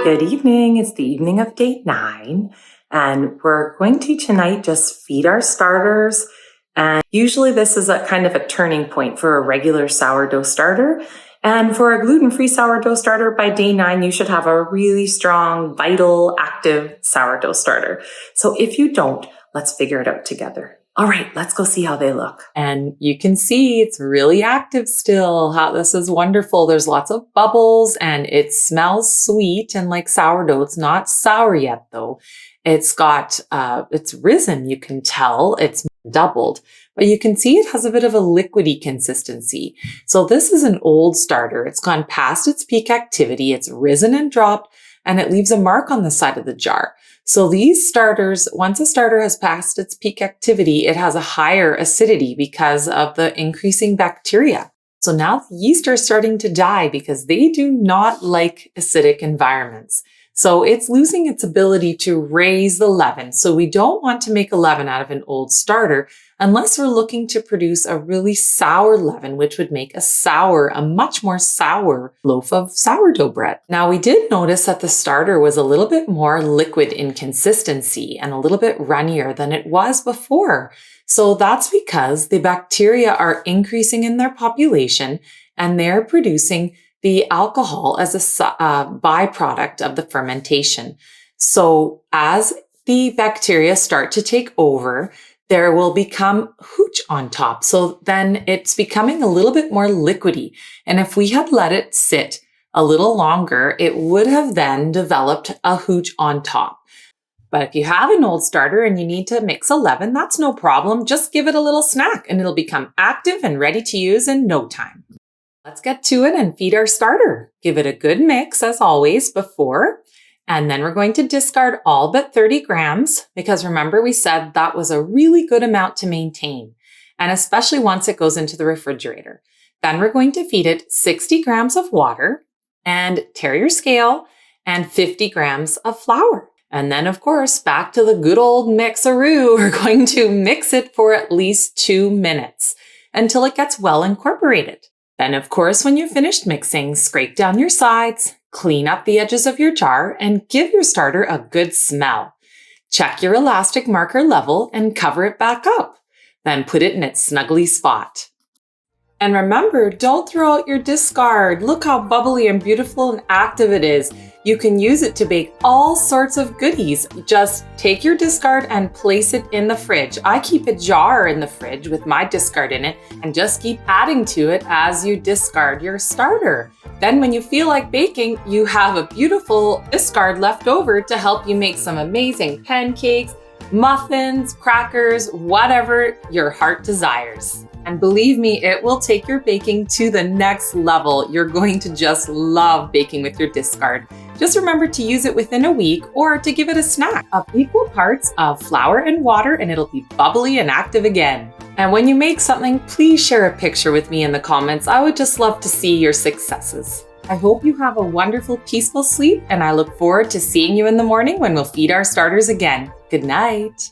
Good evening. It's the evening of day 9, and we're going to tonight just feed our starters. And usually this is a kind of a turning point for a regular sourdough starter. And for a gluten-free sourdough starter, by day 9, you should have a really strong, vital, active sourdough starter. So if you don't, let's figure it out together. All right, let's go see how they look. And you can see it's really active still. How this is wonderful. There's lots of bubbles and it smells sweet and like sourdough. It's not sour yet though. It's risen. You can tell it's doubled, but you can see it has a bit of a liquidy consistency. So this is an old starter. It's gone past its peak activity. It's risen and dropped, and it leaves a mark on the side of the jar. So these starters, once a starter has passed its peak activity, it has a higher acidity because of the increasing bacteria. So now the yeast are starting to die because they do not like acidic environments. So it's losing its ability to raise the leaven. So we don't want to make a leaven out of an old starter unless we're looking to produce a really sour leaven, which would make a much more sour loaf of sourdough bread. Now we did notice that the starter was a little bit more liquid in consistency and a little bit runnier than it was before. So that's because the bacteria are increasing in their population and they're producing the alcohol as a byproduct of the fermentation. So as the bacteria start to take over, there will become hooch on top. So then it's becoming a little bit more liquidy. And if we had let it sit a little longer, it would have then developed a hooch on top. But if you have an old starter and you need to mix a leaven, that's no problem. Just give it a little snack and it'll become active and ready to use in no time. Let's get to it and feed our starter. Give it a good mix as always before, and then we're going to discard all but 30 grams because remember we said that was a really good amount to maintain, and especially once it goes into the refrigerator. Then we're going to feed it 60 grams of water and terrier scale and 50 grams of flour. And then of course, back to the good old mixaroo, we're going to mix it for at least 2 minutes until it gets well incorporated. Then, of course, when you're finished mixing, scrape down your sides, clean up the edges of your jar, and give your starter a good smell. Check your elastic marker level and cover it back up. Then put it in its snuggly spot. And remember, don't throw out your discard. Look how bubbly and beautiful and active it is. You can use it to bake all sorts of goodies. Just take your discard and place it in the fridge. I keep a jar in the fridge with my discard in it and just keep adding to it as you discard your starter. Then when you feel like baking, you have a beautiful discard left over to help you make some amazing pancakes, muffins, crackers, whatever your heart desires. And believe me, it will take your baking to the next level. You're going to just love baking with your discard. Just remember to use it within a week or to give it a snack of equal parts of flour and water, and it'll be bubbly and active again. And when you make something, please share a picture with me in the comments. I would just love to see your successes. I hope you have a wonderful, peaceful sleep, and I look forward to seeing you in the morning when we'll feed our starters again. Good night.